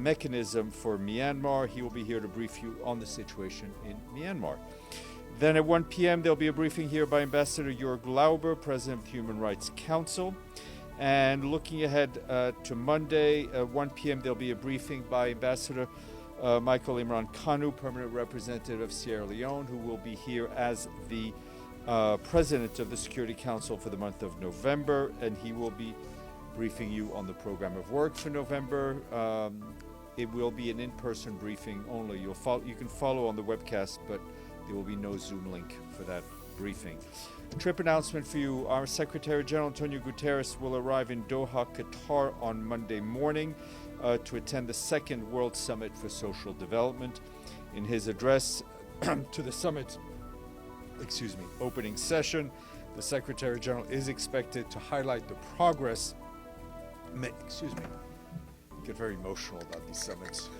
mechanism for Myanmar. He will be here to brief you on the situation in Myanmar. Then at 1 p.m. there'll be a briefing here by Ambassador Jörg Lauber, President of the Human Rights Council. And looking ahead to Monday, at 1 p.m. there'll be a briefing by Ambassador Michael Imran Kanu, Permanent Representative of Sierra Leone, who will be here as the President of the Security Council for the month of November, and he will be briefing you on the program of work for November. It will be an in-person briefing only. You can follow on the webcast, but there will be no Zoom link for that briefing. Trip announcement for you. Our Secretary General António Guterres will arrive in Doha, Qatar on Monday morning to attend the second World Summit for Social Development. In his address to the summit, opening session, the Secretary General is expected to highlight the progress. Get very emotional about these summits.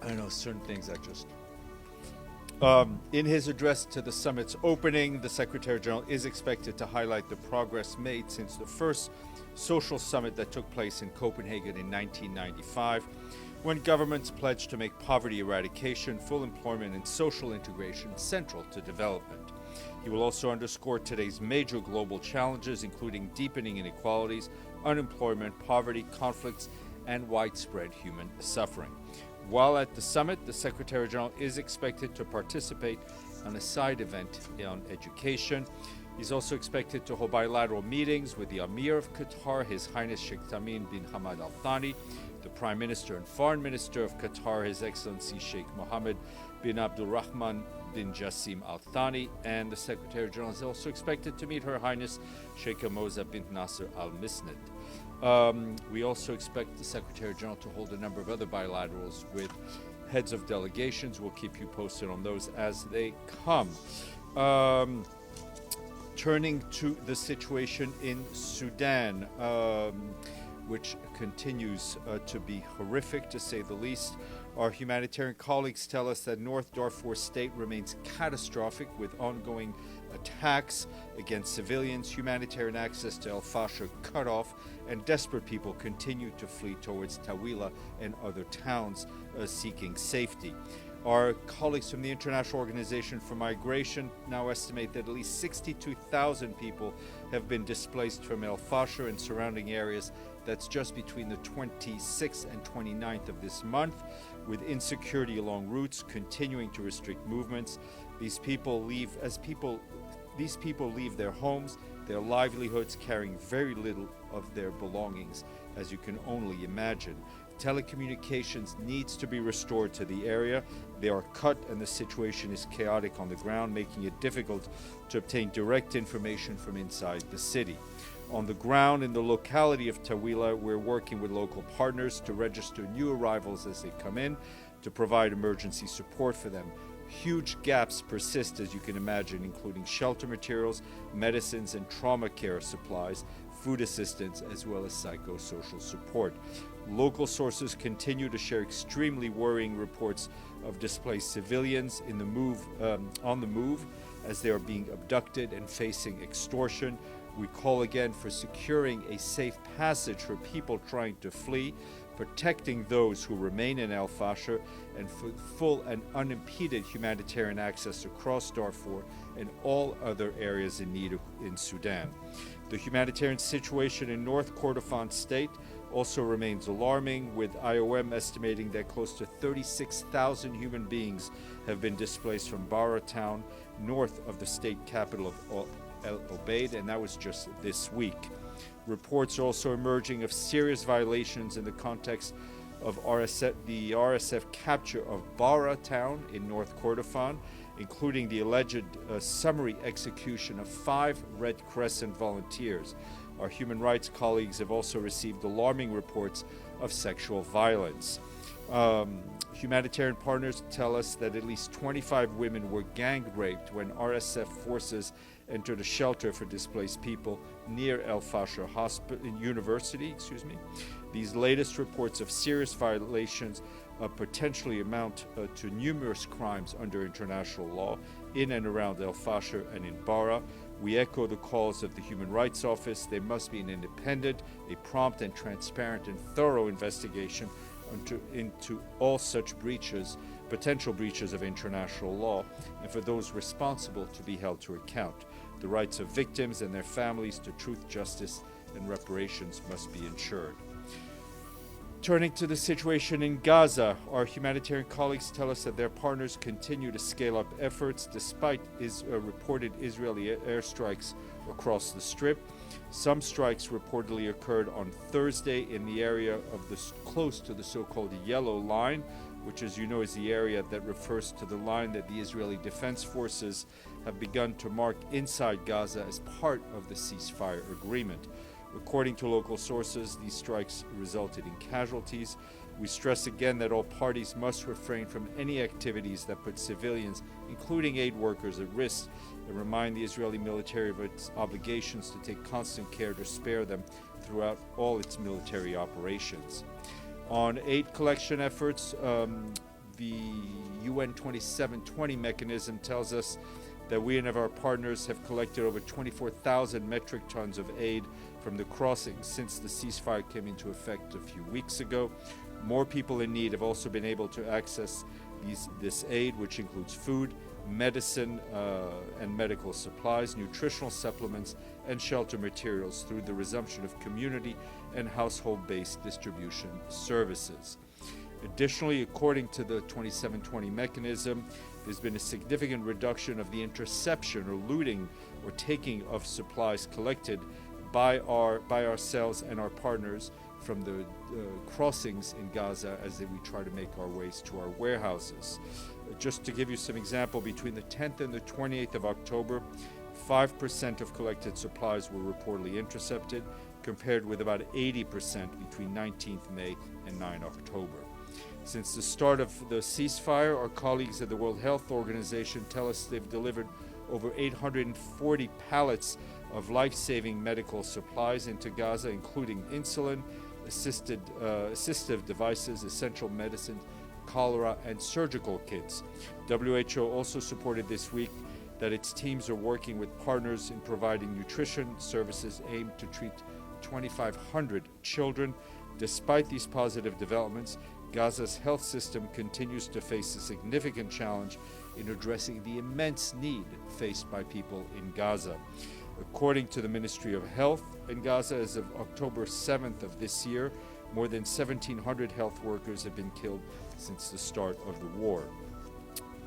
I know certain things I just. In his address to the summit's opening, the Secretary General is expected to highlight the progress made since the first social summit that took place in Copenhagen in 1995, when governments pledged to make poverty eradication, full employment, and social integration central to development. He will also underscore today's major global challenges, including deepening inequalities, unemployment, poverty, conflicts, and widespread human suffering. While at the summit, the Secretary General is expected to participate on a side event on education. He's also expected to hold bilateral meetings with the Emir of Qatar, His Highness Sheikh Tamim bin Hamad Al Thani, the Prime Minister and Foreign Minister of Qatar, His Excellency Sheikh Mohammed bin Abdul Rahman bin Jassim Al Thani, and the Secretary General is also expected to meet Her Highness Sheikha Moza bint Nasser Al Misnad. We also expect the Secretary General to hold a number of other bilaterals with heads of delegations. We'll keep you posted on those as they come. Turning to the situation in Sudan, which continues to be horrific, to say the least. Our humanitarian colleagues tell us that North Darfur state remains catastrophic, with ongoing attacks against civilians, humanitarian access to al-Fashir cut off, and desperate people continue to flee towards Tawila and other towns seeking safety. Our colleagues from the International Organization for Migration now estimate that at least 62,000 people have been displaced from al-Fashir and surrounding areas. That's just between the 26th and 29th of this month, with insecurity along routes continuing to restrict movements. These people leave their homes, their livelihoods, carrying very little of their belongings, as you can only imagine. Telecommunications needs to be restored to the area. They are cut and the situation is chaotic on the ground, making it difficult to obtain direct information from inside the city. On the ground in the locality of Tawila, we're working with local partners to register new arrivals as they come in, to provide emergency support for them. Huge gaps persist, as you can imagine, including shelter materials, medicines, and trauma care supplies, food assistance, as well as psychosocial support. Local sources continue to share extremely worrying reports of displaced civilians on the move as they are being abducted and facing extortion. We call again for securing a safe passage for people trying to flee, protecting those who remain in al-Fashir, and for full and unimpeded humanitarian access across Darfur and all other areas in need in Sudan. The humanitarian situation in North Kordofan state also remains alarming, with IOM estimating that close to 36,000 human beings have been displaced from Bara town, north of the state capital of El Obeid, and that was just this week. Reports are also emerging of serious violations in the context of the RSF capture of Bara town in North Kordofan, including the alleged summary execution of 5 Red Crescent volunteers. Our human rights colleagues have also received alarming reports of sexual violence. Humanitarian partners tell us that at least 25 women were gang raped when RSF forces entered a shelter for displaced people near al-Fashir University. These latest reports of serious violations potentially amount to numerous crimes under international law in and around al-Fashir and in Bara. We echo the calls of the Human Rights Office. There must be an independent, a prompt and transparent and thorough investigation into all such breaches, potential breaches of international law, and for those responsible to be held to account. The rights of victims and their families to truth, justice, and reparations must be ensured. Turning to the situation in Gaza, our humanitarian colleagues tell us that their partners continue to scale up efforts despite reported Israeli airstrikes across the Strip. Some strikes reportedly occurred on Thursday in the area of close to the so-called Yellow Line, which, as you know, is the area that refers to the line that the Israeli Defense Forces have begun to mark inside Gaza as part of the ceasefire agreement. According to local sources, these strikes resulted in casualties. We stress again that all parties must refrain from any activities that put civilians, including aid workers, at risk, and remind the Israeli military of its obligations to take constant care to spare them throughout all its military operations. On aid collection efforts, the UN 2720 mechanism tells us that we and our partners have collected over 24,000 metric tons of aid from the crossings since the ceasefire came into effect a few weeks ago. More people in need have also been able to access this aid, which includes food, medicine and medical supplies, nutritional supplements, and shelter materials through the resumption of community and household-based distribution services. Additionally, according to the 2720 mechanism, there's been a significant reduction of the interception or looting or taking of supplies collected by ourselves and our partners from the crossings in Gaza as we try to make our ways to our warehouses. Just to give you some example, between the 10th and the 28th of October, 5% of collected supplies were reportedly intercepted, compared with about 80% between 19th May and 9 October. Since the start of the ceasefire, our colleagues at the World Health Organization tell us they've delivered over 840 pallets of life-saving medical supplies into Gaza, including insulin, assistive devices, essential medicines, cholera, and surgical kits. WHO also supported this week that its teams are working with partners in providing nutrition services aimed to treat 2,500 children. Despite these positive developments, Gaza's health system continues to face a significant challenge in addressing the immense need faced by people in Gaza. According to the Ministry of Health in Gaza, as of October 7th of this year, more than 1,700 health workers have been killed since the start of the war.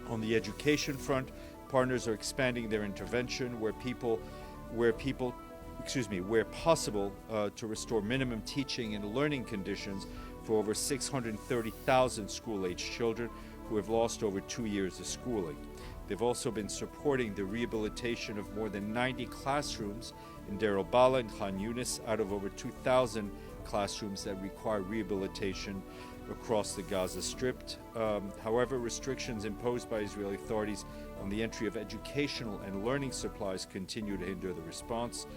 On the education front, partners are expanding their intervention where possible to restore minimum teaching and learning conditions for over 630,000 school-aged children who have lost over 2 years of schooling. They've also been supporting the rehabilitation of more than 90 classrooms in Deir al-Balah and Khan Yunis out of over 2,000 classrooms that require rehabilitation across the Gaza Strip. However, restrictions imposed by Israeli authorities on the entry of educational and learning supplies continue to hinder the response.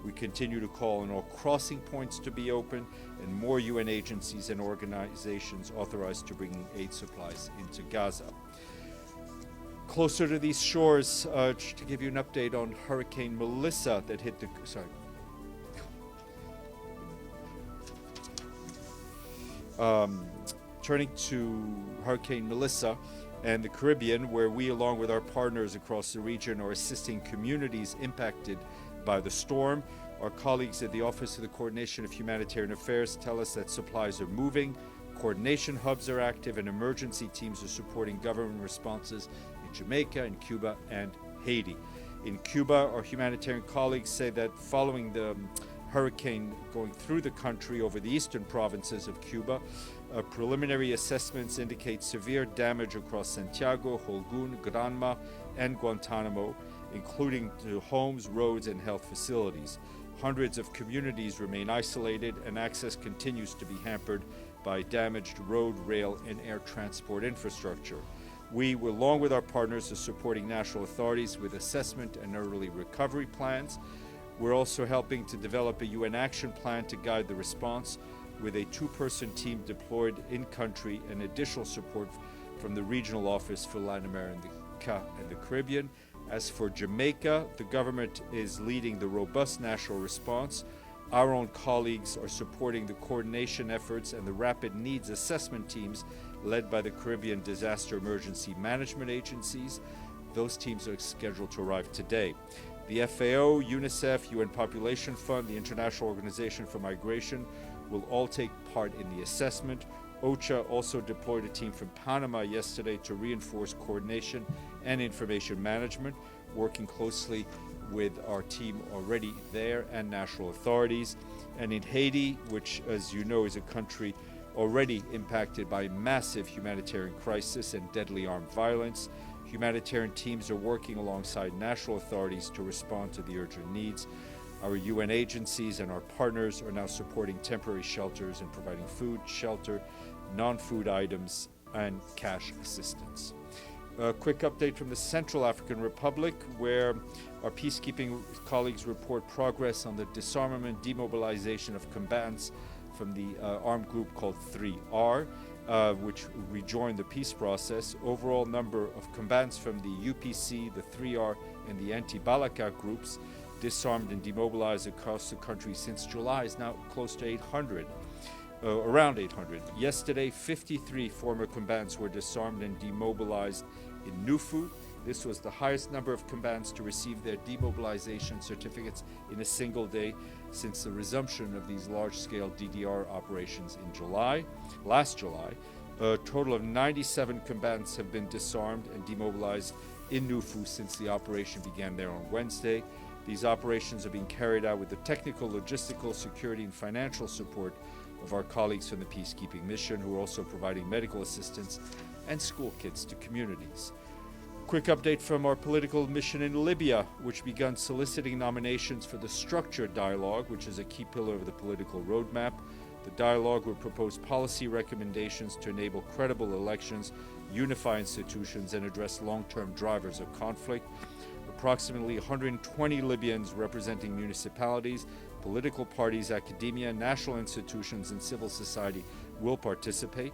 We continue to call on all crossing points to be open and more UN agencies and organizations authorized to bring aid supplies into Gaza. Closer to these shores, to give you an update on Hurricane Melissa that hit the... Turning to Hurricane Melissa and the Caribbean, where we, along with our partners across the region, are assisting communities impacted by the storm. Our colleagues at the Office of the Coordination of Humanitarian Affairs tell us that supplies are moving, coordination hubs are active, and emergency teams are supporting government responses in Jamaica, in Cuba, and Haiti. In Cuba, our humanitarian colleagues say that following the hurricane going through the country over the eastern provinces of Cuba, preliminary assessments indicate severe damage across Santiago, Holguin, Granma, and Guantanamo, including to homes, roads, and health facilities. Hundreds of communities remain isolated, and access continues to be hampered by damaged road, rail, and air transport infrastructure. We, along with our partners, are supporting national authorities with assessment and early recovery plans. We're also helping to develop a UN action plan to guide the response, with a 2-person team deployed in-country and additional support from the Regional Office for Latin America and the Caribbean. As for Jamaica, the government is leading the robust national response. Our own colleagues are supporting the coordination efforts and the rapid needs assessment teams led by the Caribbean Disaster Emergency Management Agencies. Those teams are scheduled to arrive today. The FAO, UNICEF, UN Population Fund, the International Organization for Migration will all take part in the assessment. OCHA also deployed a team from Panama yesterday to reinforce coordination and information management, working closely with our team already there and national authorities. And in Haiti, which, as you know, is a country already impacted by massive humanitarian crisis and deadly armed violence, humanitarian teams are working alongside national authorities to respond to the urgent needs. Our UN agencies and our partners are now supporting temporary shelters and providing food, shelter, non-food items, and cash assistance. A quick update from the Central African Republic, where our peacekeeping colleagues report progress on the disarmament, demobilization of combatants from the armed group called 3R, which rejoined the peace process. Overall number of combatants from the UPC, the 3R, and the anti-Balaka groups disarmed and demobilized across the country since July is now close to 800. Around 800. Yesterday, 53 former combatants were disarmed and demobilized in Nufu. This was the highest number of combatants to receive their demobilization certificates in a single day since the resumption of these large-scale DDR operations in last July. A total of 97 combatants have been disarmed and demobilized in Nufu since the operation began there on Wednesday. These operations are being carried out with the technical, logistical, security, and financial support of our colleagues from the peacekeeping mission, who are also providing medical assistance and school kits to communities. Quick update from our political mission in Libya, which began soliciting nominations for the structured dialogue, which is a key pillar of the political roadmap. The dialogue will propose policy recommendations to enable credible elections, unify institutions, and address long-term drivers of conflict. Approximately 120 Libyans representing municipalities, political parties, academia, national institutions, and civil society will participate.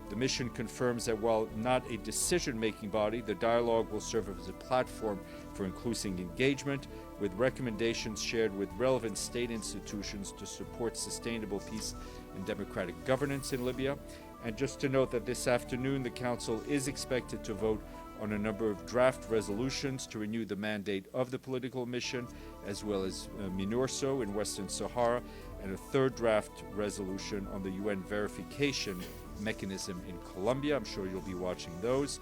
The mission confirms that while not a decision-making body, the dialogue will serve as a platform for inclusive engagement, with recommendations shared with relevant state institutions to support sustainable peace and democratic governance in Libya. And just to note that this afternoon, the Council is expected to vote on a number of draft resolutions to renew the mandate of the political mission, as well as MINURSO in Western Sahara, and a third draft resolution on the UN verification mechanism in Colombia. I'm sure you'll be watching those.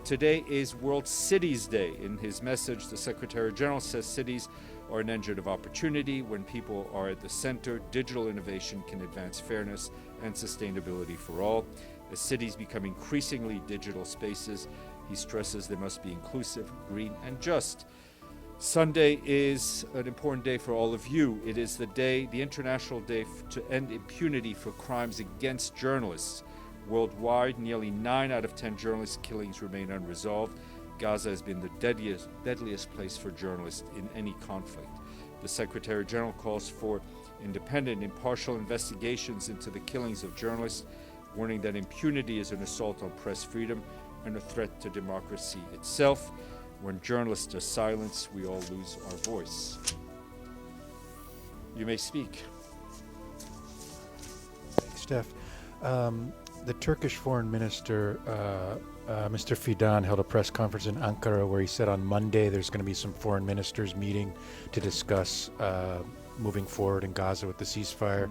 Today is World Cities Day. In his message, the Secretary General says cities are an engine of opportunity. When people are at the center, digital innovation can advance fairness and sustainability for all. As cities become increasingly digital spaces, he stresses they must be inclusive, green, and just. Sunday is an important day for all of you. It is the International Day to end impunity for crimes against journalists. Worldwide, nearly 9 out of 10 journalist killings remain unresolved. Gaza has been the deadliest place for journalists in any conflict. The Secretary General calls for independent, impartial investigations into the killings of journalists, warning that impunity is an assault on press freedom and a threat to democracy itself. When journalists are silenced, we all lose our voice. You may speak. Thanks, Steph. The Turkish foreign minister, Mr. Fidan, held a press conference in Ankara where he said on Monday there's going to be some foreign ministers meeting to discuss moving forward in Gaza with the ceasefire.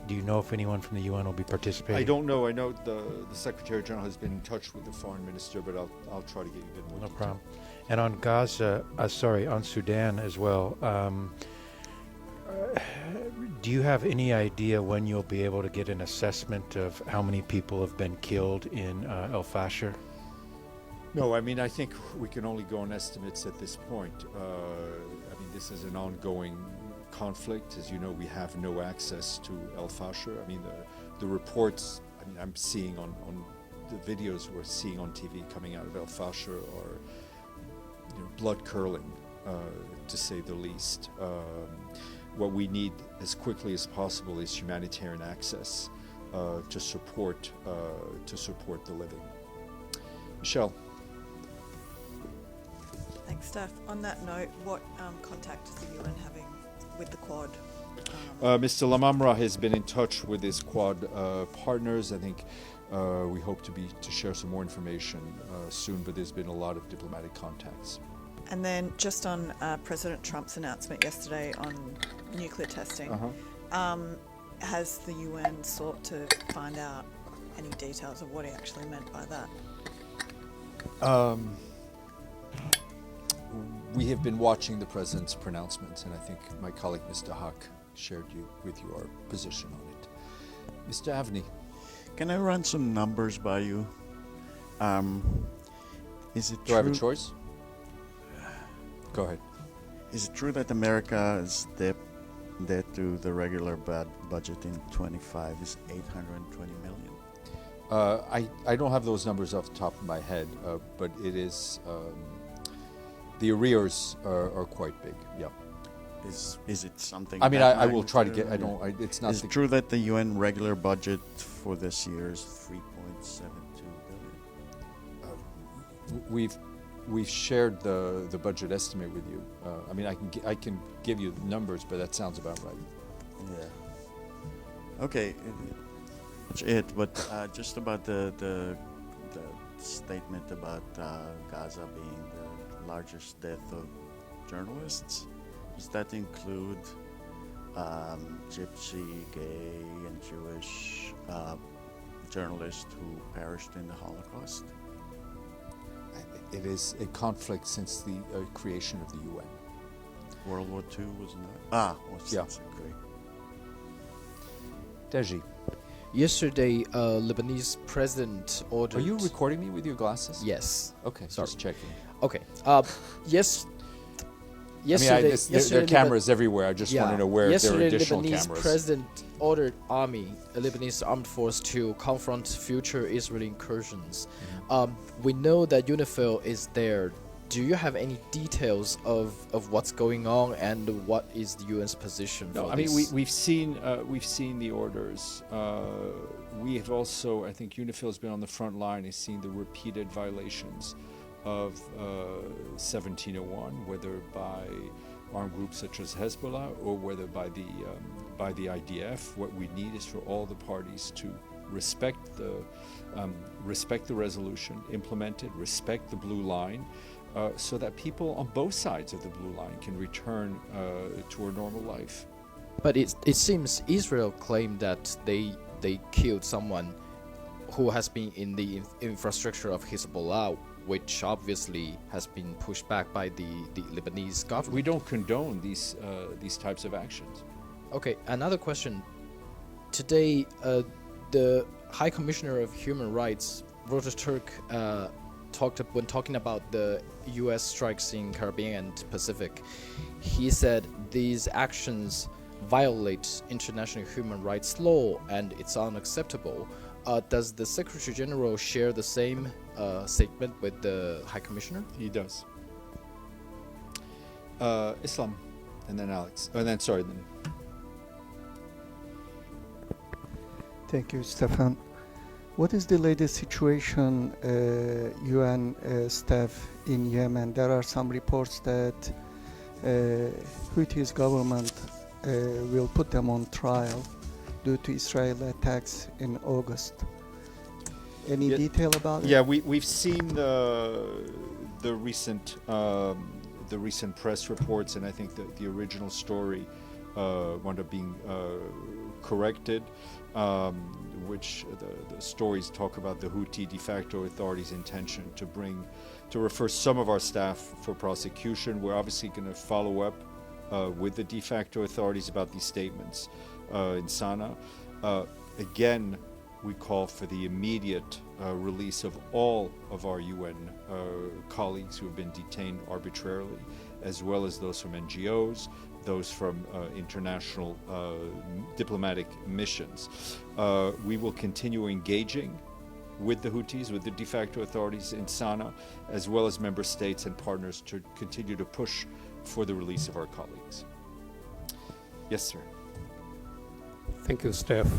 Do you know if anyone from the UN will be participating? I don't know. I know the Secretary General has been in touch with the foreign minister, but I'll try to get you a bit more. No problem. And on Gaza, on Sudan as well, do you have any idea when you'll be able to get an assessment of how many people have been killed in al-Fashir? No, I mean, I think we can only go on estimates at this point. I mean, this is an ongoing conflict. As you know, we have no access to al-Fashir. I mean, the reports I'm seeing on the videos we're seeing on TV coming out of al-Fashir are blood curdling, to say the least. What we need as quickly as possible is humanitarian access to support the living. Michelle. Thank Steph. On that note, what contact is the UN having with the Quad? Mr. Lamamra has been in touch with his Quad partners. I think we hope to share some more information soon, but there's been a lot of diplomatic contacts. And then just on President Trump's announcement yesterday on nuclear testing, has the UN sought to find out any details of what he actually meant by that? We have been watching the President's pronouncements, and I think my colleague Mr. Huck shared with you our position on it. Mr. Avni. Can I run some numbers by you? Is it Do true? I have a choice? Go ahead. Is it true that America's debt to the regular budget in 25 is 820 million? I don't have those numbers off the top of my head, but it is the arrears are quite big. Yeah. Is it something? I mean, I will try to get. I don't. It's not. Is it true that the UN regular budget for this year is 3.72 billion? We've shared the budget estimate with you. I mean, I can give you the numbers, but that sounds about right. Yeah. Okay. That's it. But just about the statement about Gaza being the largest death of journalists. Does that include Gypsy, gay, and Jewish journalists who perished in the Holocaust? It is a conflict since the creation of the UN. World War II was not. Yeah. Great. Deji, Yesterday, Lebanese president ordered. are you recording me with your glasses? Yes. Okay, Sorry. just checking. Okay. Yes. I Yesterday, mean, there are cameras everywhere. I just want to know where there are yesterday, additional Lebanese cameras. president ordered Lebanese armed force to confront future Israeli incursions. We know that UNIFIL is there. Do you have any details of what's going on and what is the UN's position? No, for I mean this? we've seen the orders. We have also, I think UNIFIL has been on the front line. Has seen the repeated violations of 1701, whether by armed groups such as Hezbollah or whether by the IDF. What we need is for all the parties to respect the resolution, implement it, respect the blue line, so that people on both sides of the blue line can return to a normal life. But it seems Israel claimed that they killed someone who has been in the infrastructure of Hezbollah, which obviously has been pushed back by the Lebanese government. We don't condone these types of actions. Okay, another question. Today, the High Commissioner of Human Rights, Volker Türk, when talking about the U.S. strikes in Caribbean and Pacific, he said these actions violate international human rights law and it's unacceptable. Does the Secretary General share the same statement with the High Commissioner? He does. Islam, and then Alex. Then. Thank you, Stéphane. What is the latest situation, UN staff in Yemen? There are some reports that Houthis government will put them on trial due to Israel attacks in August. Any detail about it? Yeah, we've seen the recent press reports, and I think that the original story wound up being corrected, which the stories talk about the Houthi de facto authorities' intention to refer some of our staff for prosecution. We're obviously going to follow up with the de facto authorities about these statements in Sana'a. Again, we call for the immediate release of all of our UN colleagues who have been detained arbitrarily, as well as those from NGOs, those from international diplomatic missions. We will continue engaging with the Houthis, with the de facto authorities in Sana'a, as well as member states and partners to continue to push for the release of our colleagues. Yes, sir. Thank you, Steph.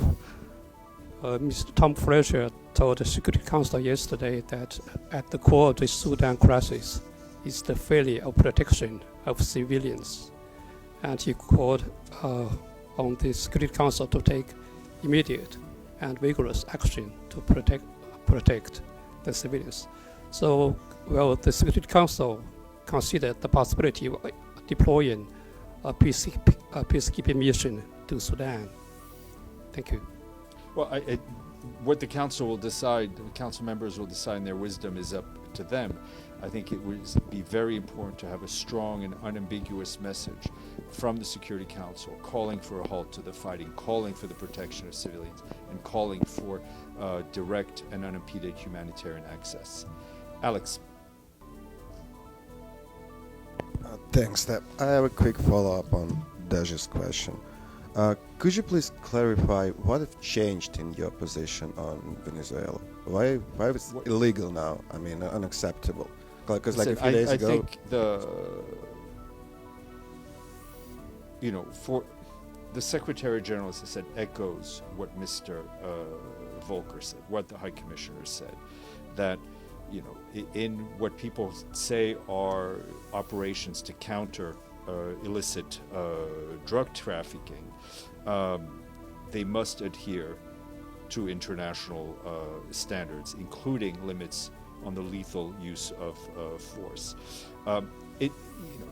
Mr. Tom Fletcher told the Security Council yesterday that at the core of the Sudan crisis is the failure of protection of civilians. And he called on the Security Council to take immediate and vigorous action to protect the civilians. So, well, the Security Council considered the possibility of deploying a peacekeeping mission to Sudan. Thank you. Well, what the council will decide, the council members will decide in their wisdom is up to them. I think it would be very important to have a strong and unambiguous message from the Security Council calling for a halt to the fighting, calling for the protection of civilians, and calling for direct and unimpeded humanitarian access. Alex. Thanks, Steph. I have a quick follow-up on Dej's question. Could you please clarify what have changed in your position on Venezuela? Why is it illegal now? I mean, unacceptable. Because like a few days ago, I think for the Secretary General, as I said, echoes what Mr. Volker said, what the High Commissioner said, that in what people say are operations to counter illicit drug trafficking, they must adhere to international standards, including limits on the lethal use of force.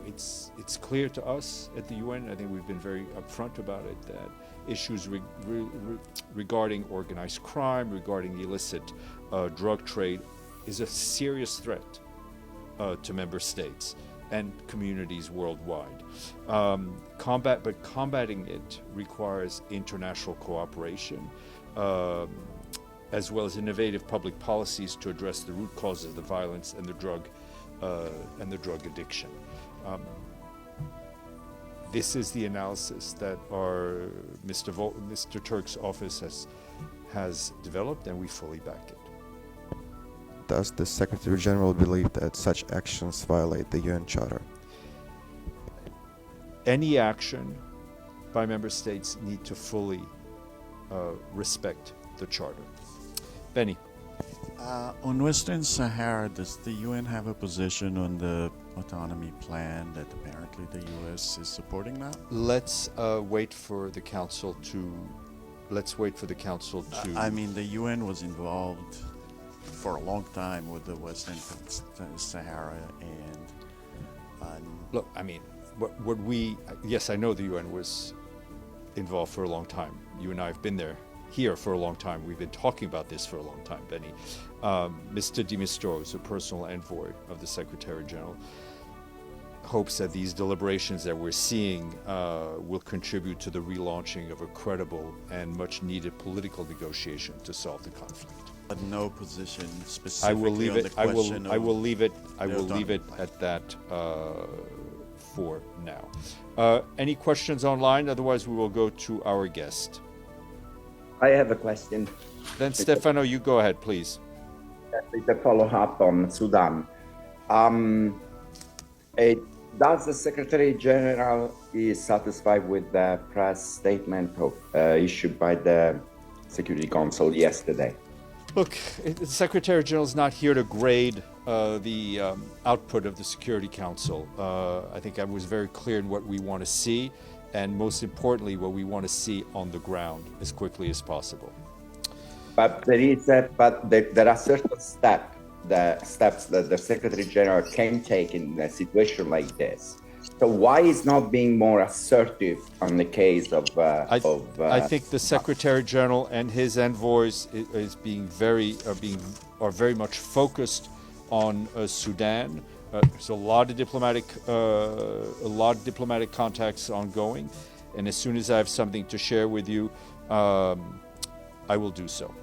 It's clear to us at the UN, I think we've been very upfront about it, that issues regarding organized crime, regarding the illicit drug trade is a serious threat to member states and communities worldwide. Combating it requires international cooperation, as well as innovative public policies to address the root causes of the violence and the drug addiction. This is the analysis that our Mr. Türk's office has developed, and we fully back it. Does the Secretary General believe that such actions violate the UN Charter? Any action by member states need to fully respect the Charter. Benny. On Western Sahara, does the UN have a position on the autonomy plan that apparently the US is supporting now? Let's wait for the council to. I mean, the UN was involved for a long time with the Western Sahara, and look. I mean, yes, I know the UN was involved for a long time. You and I have been here for a long time. We've been talking about this for a long time, Benny. Mr. de Mistros, a personal envoy of the Secretary General, hopes that these deliberations that we're seeing will contribute to the relaunching of a credible and much needed political negotiation to solve the conflict. But no position specifically on the question I will leave it at that for now. Any questions online? Otherwise, we will go to our guest. I have a question. Then, Stefano, you go ahead, please. It's a follow-up on Sudan. Does the Secretary General is satisfied with the press statement issued by the Security Council yesterday? Look, the Secretary General is not here to grade the output of the Security Council. I think I was very clear in what we want to see, and most importantly, what we want to see on the ground as quickly as possible. But there are certain steps that the Secretary General can take in a situation like this. So why is not being more assertive on the case of? I think the Secretary General and his envoys are very much focused on Sudan. There's a lot of diplomatic contacts ongoing, and as soon as I have something to share with you, I will do so.